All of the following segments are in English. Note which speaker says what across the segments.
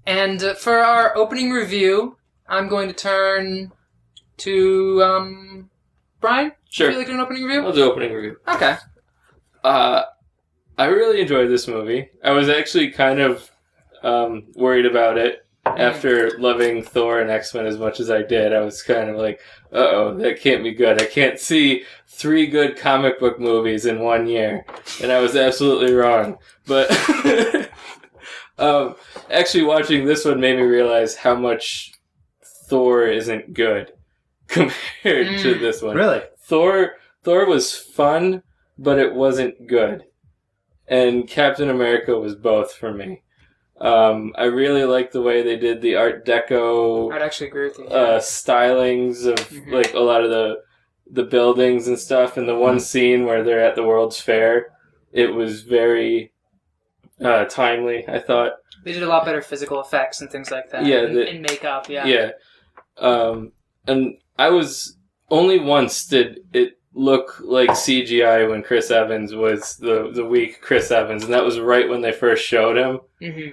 Speaker 1: And for our opening review, I'm going to turn to Brian.
Speaker 2: Sure.
Speaker 1: Would you like to do an opening review?
Speaker 2: I'll do opening review.
Speaker 1: Okay.
Speaker 2: I really enjoyed this movie. I was actually kind of worried about it after loving Thor and X-Men as much as I did. I was kind of like, uh-oh, that can't be good. I can't see 3 good comic book movies in 1 year. And I was absolutely wrong. But actually watching this one made me realize how much Thor isn't good compared to this one.
Speaker 3: Really?
Speaker 2: Thor was fun, but it wasn't good. And Captain America was both for me. I really liked the way they did the Art Deco.
Speaker 1: I'd actually agree with you.
Speaker 2: Stylings of like a lot of the buildings and stuff. And the one scene where they're at the World's Fair, it was very timely, I thought.
Speaker 1: They did a lot better physical effects and things like that.
Speaker 2: Yeah,
Speaker 1: and makeup. Yeah.
Speaker 2: Yeah. And I was only once did it look like CGI when Chris Evans was the weak Chris Evans, and that was right when they first showed him. Mm-hmm.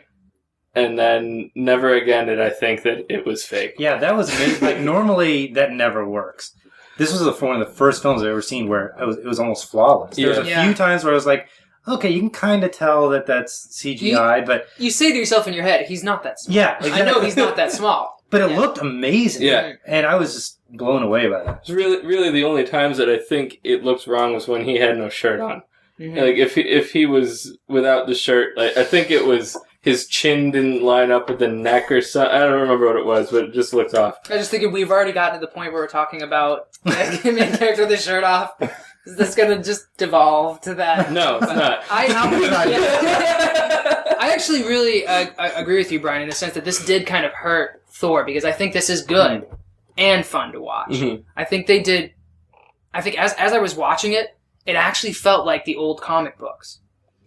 Speaker 2: And then never again did I think that it was fake.
Speaker 3: Yeah, that was amazing. Like, normally that never works. This was one of the first films I've ever seen where it was almost flawless. There was a few times where I was like, okay, you can kind of tell that that's CGI, but...
Speaker 1: You say to yourself in your head, he's not that small.
Speaker 3: Yeah, exactly.
Speaker 1: I know he's not that small.
Speaker 3: But it looked amazing.
Speaker 2: Yeah.
Speaker 3: And I was just blown away by that.
Speaker 2: It's really the only times that I think it looks wrong was when he had no shirt on. Mm-hmm. Like, if he was without the shirt, like, I think it was his chin didn't line up with the neck or something. I don't remember what it was, but it just looked off.
Speaker 1: I just thinking we've already gotten to the point where we're talking about him in character with his shirt off. Is this going to just devolve to that?
Speaker 2: No, it's not.
Speaker 1: I actually really agree with you, Brian, in the sense that this did kind of hurt Thor, because I think this is good and fun to watch. Mm-hmm. I think as I was watching it, it actually felt like the old comic books.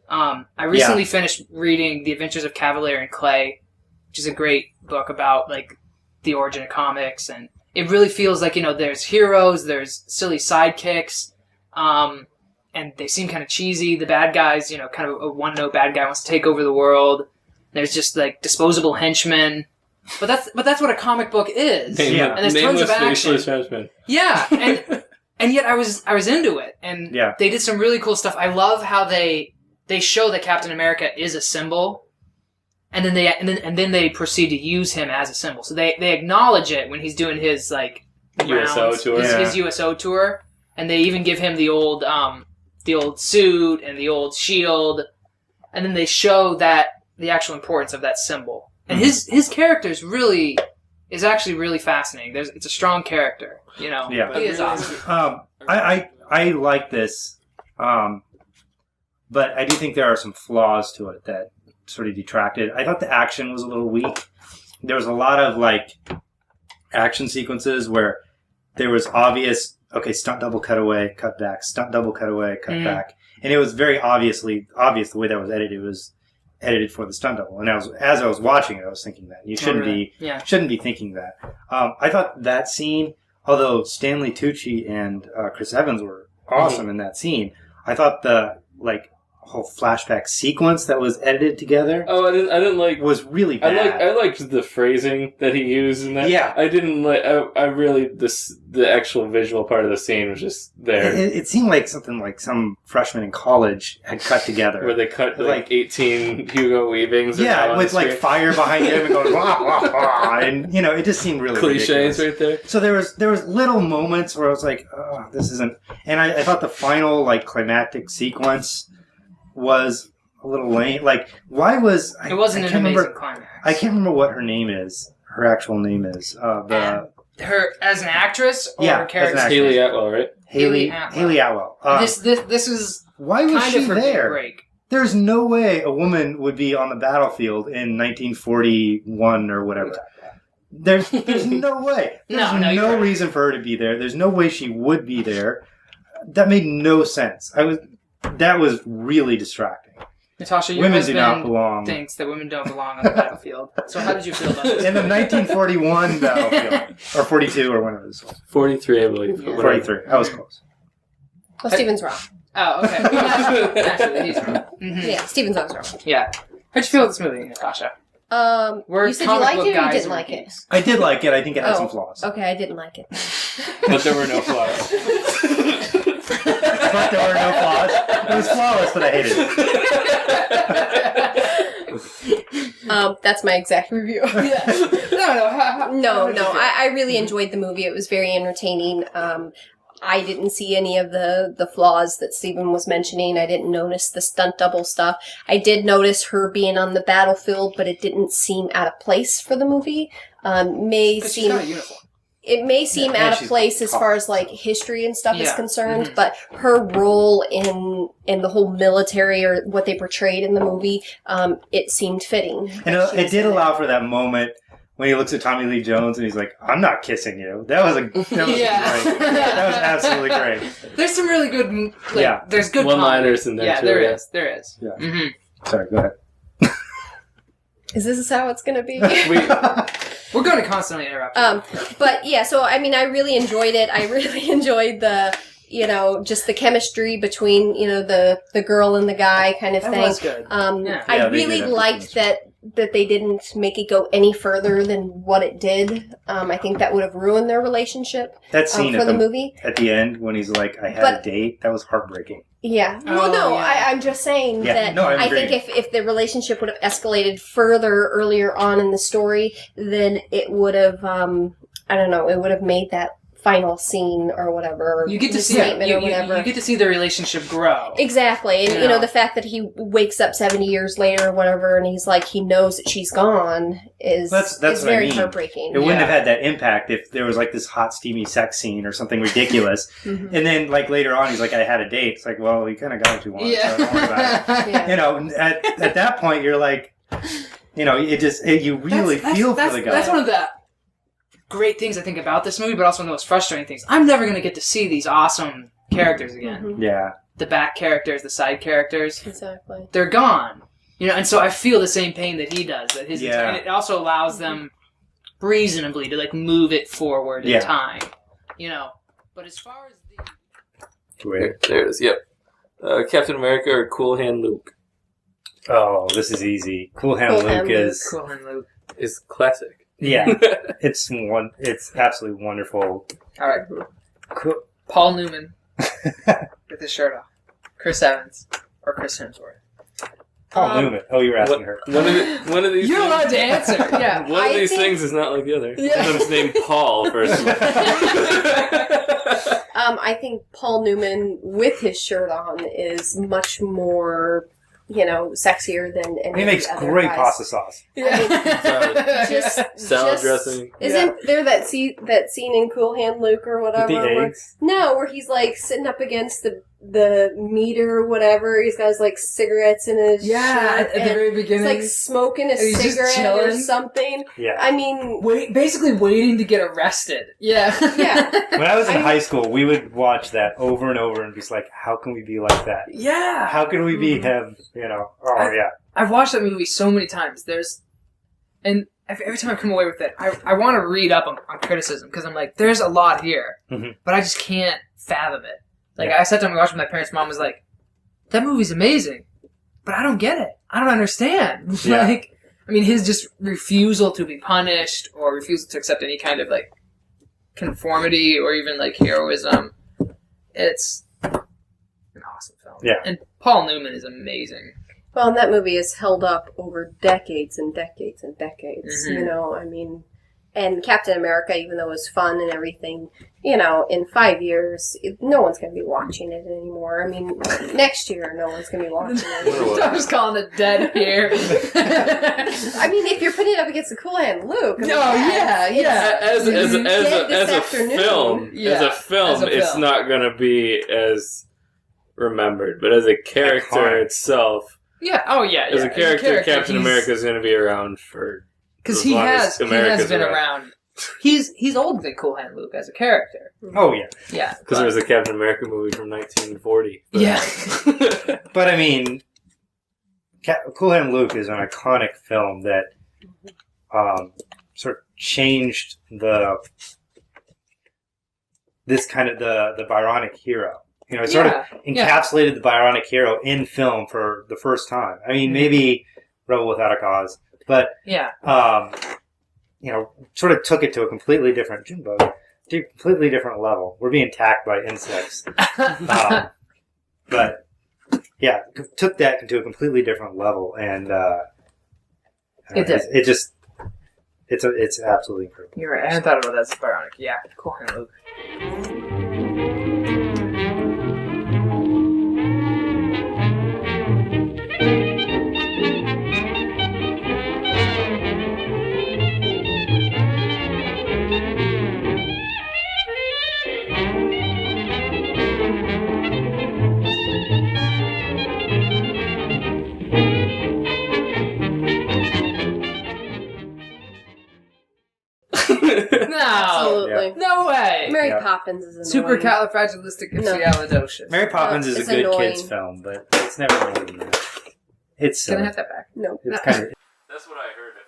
Speaker 1: I recently finished reading The Adventures of Cavalier and Clay, which is a great book about like the origin of comics, and it really feels like, there's heroes, there's silly sidekicks, and they seem kind of cheesy. The bad guys, kind of a one-note bad guy wants to take over the world. There's just like disposable henchmen. But that's what a comic book is.
Speaker 2: Yeah.
Speaker 1: And there's tons of action. Yeah, and yet I was into it. And they did some really cool stuff. I love how they show that Captain America is a symbol, and then they proceed to use him as a symbol. So they acknowledge it when he's doing his like
Speaker 2: USO
Speaker 1: rounds,
Speaker 2: tour.
Speaker 1: his USO tour, and they even give him the old suit and the old shield, and then they show that the actual importance of that symbol. And his character is actually really fascinating. It's a strong character, Yeah. He is awesome.
Speaker 3: I like this, but I do think there are some flaws to it that sort of detracted. I thought the action was a little weak. There was a lot of like action sequences where there was obvious, stunt double cut away, cut back, stunt double cut away, cut back. And it was very obvious the way that was edited. It was edited for the stunt double. And as I was watching it, I was thinking that. You shouldn't be thinking that. I thought that scene, although Stanley Tucci and Chris Evans were awesome in that scene, I thought the whole flashback sequence that was edited together.
Speaker 2: Oh, I didn't like
Speaker 3: was really bad.
Speaker 2: I liked the phrasing that he used in that.
Speaker 3: Yeah,
Speaker 2: I didn't like. I really the actual visual part of the scene was just there.
Speaker 3: It seemed like something like some freshman in college had cut together,
Speaker 2: where they cut like 18 Hugo Weavings.
Speaker 3: Yeah, with like fire behind him and going wah, wah, wah, and it just seemed really
Speaker 2: cliches
Speaker 3: ridiculous.
Speaker 2: Right there.
Speaker 3: So there was little moments where I was like, oh, this isn't. And I thought the final like climactic sequence was a little lame. Like, why was...
Speaker 1: It wasn't an amazing climax.
Speaker 3: I can't remember what her name is. Her actual name is.
Speaker 1: Her as an actress or her character?
Speaker 2: Haley Atwell, right?
Speaker 3: Haley Atwell.
Speaker 1: This is
Speaker 3: why was
Speaker 1: kind
Speaker 3: she
Speaker 1: of her
Speaker 3: there?
Speaker 1: Big break.
Speaker 3: There's no way a woman would be on the battlefield in 1941 or whatever. There's no way. There's no reason for her to be there. There's no way she would be there. That made no sense. That was really distracting.
Speaker 1: Natasha, your
Speaker 3: women
Speaker 1: husband
Speaker 3: do not belong.
Speaker 1: Thinks that women don't belong on the battlefield. So how did you feel about this?
Speaker 3: In the 1941 battlefield. Or 42 or whatever it was.
Speaker 2: 43, I believe.
Speaker 3: Yeah. 43. I was close.
Speaker 4: Well, Steven's wrong.
Speaker 1: Oh, okay. Naturally, he's wrong.
Speaker 4: Mm-hmm. Yeah, Steven's always wrong.
Speaker 1: Yeah. How'd you feel with this movie, Natasha?
Speaker 4: You said you liked it or you didn't like it?
Speaker 3: I did like it. I think it had some flaws.
Speaker 4: Okay, I didn't like it.
Speaker 2: But there were no flaws.
Speaker 3: But there were no flaws. It was flawless, but I hated it.
Speaker 4: That's my exact review. No. I really enjoyed the movie. It was very entertaining. I didn't see any of the flaws that Stephen was mentioning. I didn't notice the stunt double stuff. I did notice her being on the battlefield, but it didn't seem out of place for the movie.
Speaker 1: She's got a uniform.
Speaker 4: It may seem out of place as far as like history and stuff is concerned, but her role in the whole military or what they portrayed in the movie, it seemed fitting.
Speaker 3: And it did allow for that moment when he looks at Tommy Lee Jones and he's like, "I'm not kissing you." That was great. That was absolutely great.
Speaker 1: There's some really good, there's good
Speaker 2: one-liners in there.
Speaker 1: Yeah,
Speaker 2: too,
Speaker 1: there is. There is.
Speaker 3: Yeah.
Speaker 1: Mm-hmm.
Speaker 3: Sorry, go ahead.
Speaker 4: Is this how it's going to be?
Speaker 1: We're going to constantly interrupt.
Speaker 4: But yeah, so I mean, I really enjoyed it. I really enjoyed the, just the chemistry between, the girl and the guy kind of thing.
Speaker 1: That was good.
Speaker 4: I really liked that they didn't make it go any further than what it did. I think that would have ruined their relationship.
Speaker 3: That scene
Speaker 4: for the movie
Speaker 3: at the end when he's like, "I had a date," that was heartbreaking.
Speaker 4: Yeah. Well, I'm just saying that I think if the relationship would have escalated further earlier on in the story, then it would have, it would have made that final scene or whatever.
Speaker 1: You get to see you get to see the relationship grow.
Speaker 4: Exactly. And the fact that he wakes up 70 years later or whatever and he's like, he knows that she's gone is very heartbreaking.
Speaker 3: It wouldn't have had that impact if there was like this hot steamy sex scene or something ridiculous. And then like later on he's like, "I had a date." It's like, well, he kind of got what you wanted. So don't worry about it. At that point you're like, you really feel for the guy.
Speaker 1: That's one of the great things I think about this movie, but also one of the most frustrating things. I'm never going to get to see these awesome characters again.
Speaker 4: Mm-hmm.
Speaker 3: Yeah.
Speaker 1: The back characters, the side characters.
Speaker 4: Exactly.
Speaker 1: They're gone. And so I feel the same pain that he does. That and it also allows them reasonably to like move it forward in time. But as far as
Speaker 2: there it is. Yep. Captain America or Cool Hand Luke?
Speaker 3: Oh, this is easy. Cool Hand Luke
Speaker 2: is classic.
Speaker 3: Yeah, it's absolutely wonderful.
Speaker 1: All right, cool. Paul Newman with his shirt off, Chris Evans or Chris Hemsworth.
Speaker 3: Paul Newman. Oh, you were asking her.
Speaker 2: One of these.
Speaker 1: You're allowed to answer. Yeah.
Speaker 2: One of these things is not like the other. Yeah. One of them's named Paul. First of all.
Speaker 4: I think Paul Newman with his shirt on is much more, sexier than any.
Speaker 3: He makes great pasta sauce.
Speaker 4: Yeah.
Speaker 2: Salad dressing.
Speaker 4: Isn't there that scene in Cool Hand Luke or whatever?
Speaker 3: With the eggs?
Speaker 4: Where he's like sitting up against the meter or whatever. He's got his like cigarettes in his shirt
Speaker 1: at the very beginning.
Speaker 4: He's like smoking a cigarette or something.
Speaker 3: Yeah.
Speaker 4: I mean,
Speaker 1: basically waiting to get arrested. Yeah.
Speaker 4: Yeah.
Speaker 3: When I was in high school, we would watch that over and over and be like, "How can we be like that?
Speaker 1: Yeah.
Speaker 3: How can we be him?"
Speaker 1: I've watched that movie so many times. And every time I come away with it, I want to read up on criticism because I'm like, there's a lot here, but I just can't fathom it. Like, I sat down and watched with my parents. Mom was like, "That movie's amazing, but I don't get it. I don't understand."
Speaker 3: Yeah.
Speaker 1: His just refusal to be punished or refusal to accept any kind of, like, conformity or even, like, heroism. It's an awesome film.
Speaker 3: Yeah.
Speaker 1: And Paul Newman is amazing.
Speaker 4: Well, and that movie is held up over decades and decades and decades, and Captain America, even though it was fun and everything, in 5 years, no one's going to be watching it anymore. I mean, next year, no one's going to be watching it.
Speaker 1: I'm just calling it dead here.
Speaker 2: I
Speaker 4: mean, if you're putting it up against the Cool Hand Luke.
Speaker 1: As a
Speaker 2: film, it's not going to be as remembered, but as a character itself.
Speaker 1: Yeah. Oh, yeah.
Speaker 2: As a character, Captain America is going to be around for.
Speaker 1: Because he has been around. He's older than Cool Hand Luke as a character.
Speaker 3: Oh, yeah.
Speaker 1: Yeah.
Speaker 2: Because there was a Captain America movie from 1940. But.
Speaker 1: Yeah.
Speaker 3: But, I mean, Cool Hand Luke is an iconic film that sort of changed the Byronic hero. It sort of encapsulated the Byronic hero in film for the first time. I mean, maybe Rebel Without a Cause. But,
Speaker 1: Yeah.
Speaker 3: Sort of took it to a completely different completely different level. We're being attacked by insects. But, yeah, took that to a completely different level. And it's absolutely incredible.
Speaker 1: You're right. I hadn't thought about that as Bionic. Yeah. Cool. No.
Speaker 4: Absolutely.
Speaker 1: No way.
Speaker 4: Mary Poppins is annoying.
Speaker 1: Supercalifragilisticexpialidocious.
Speaker 3: Mary Poppins is a
Speaker 4: It's
Speaker 3: good
Speaker 4: annoying.
Speaker 3: kids film, but it's never more than that. It's
Speaker 1: Can I have that back?
Speaker 4: No.
Speaker 3: it's kind of
Speaker 2: That's what I heard at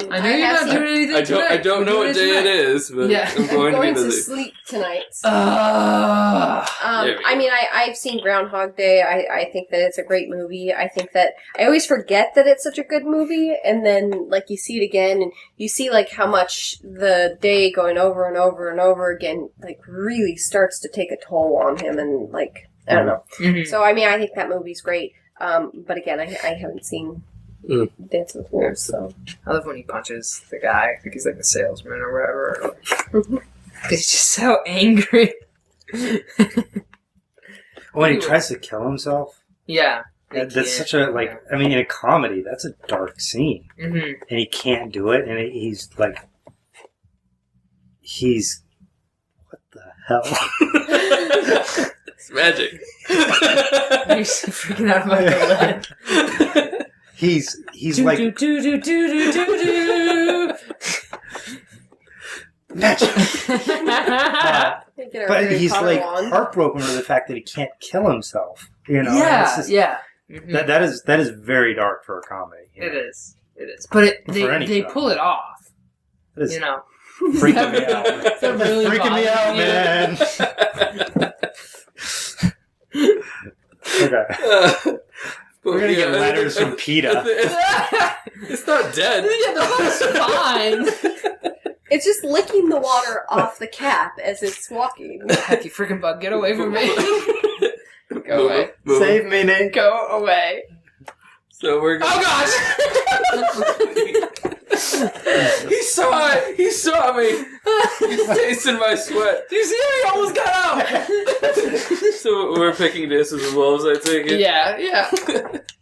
Speaker 2: least.
Speaker 1: I know you're not doing anything tonight.
Speaker 2: I don't know what day it is, but
Speaker 1: Yeah.
Speaker 2: I'm going to be
Speaker 4: to
Speaker 2: busy.
Speaker 4: sleep tonight.
Speaker 2: There we
Speaker 4: I mean, I've seen Groundhog Day. I think that it's a great movie. I think that I always forget that it's such a good movie, and then like you see it again, and you see like how much the day going over and over and over again like really starts to take a toll on him, and like I don't know.
Speaker 1: Mhm.
Speaker 4: So I mean, I think that movie's great. But again, I haven't seen Dance with Wolves, so
Speaker 1: I love when he punches the guy. I think he's like the salesman or whatever. He's just so angry.
Speaker 3: when he tries to kill himself.
Speaker 1: Yeah.
Speaker 3: That's such a I mean, in a comedy, that's a dark scene,
Speaker 1: Mm-hmm.
Speaker 3: and he can't do it, and he's what the hell?
Speaker 2: It's magic.
Speaker 1: He's freaking out about the lead.
Speaker 3: He's
Speaker 1: do,
Speaker 3: like
Speaker 1: do, do, do, do, do, do, do.
Speaker 3: magic.
Speaker 4: they get our
Speaker 3: But
Speaker 4: Harry
Speaker 3: he's
Speaker 4: Potter
Speaker 3: like
Speaker 4: wand.
Speaker 3: heartbroken over the fact that he can't kill himself. And
Speaker 1: Yeah,
Speaker 3: it's just-
Speaker 1: yeah. Mhm.
Speaker 3: that is very dark for a comedy. you
Speaker 1: It
Speaker 3: know?
Speaker 1: is. It is. But
Speaker 3: For any
Speaker 1: they
Speaker 3: film.
Speaker 1: pull it off.
Speaker 3: It is
Speaker 1: You know.
Speaker 3: freaking me out.
Speaker 1: Is that really
Speaker 3: Freaking me out,
Speaker 1: bothering you?
Speaker 3: man. Okay. We're gonna get letters from PETA.
Speaker 2: It's not dead.
Speaker 1: Yeah, the hook's fine.
Speaker 4: It's just licking the water off the cap as it's walking.
Speaker 1: You freaking bug, get away from me. Go away.
Speaker 2: Move.
Speaker 3: Save me, Nate.
Speaker 1: Go away.
Speaker 2: So we're going.
Speaker 1: Oh gosh!
Speaker 2: He saw it. He saw me. He's tasting my sweat.
Speaker 1: Do you see how he almost got out?
Speaker 2: So we're picking Dances with Wolves, I take it.
Speaker 1: Yeah.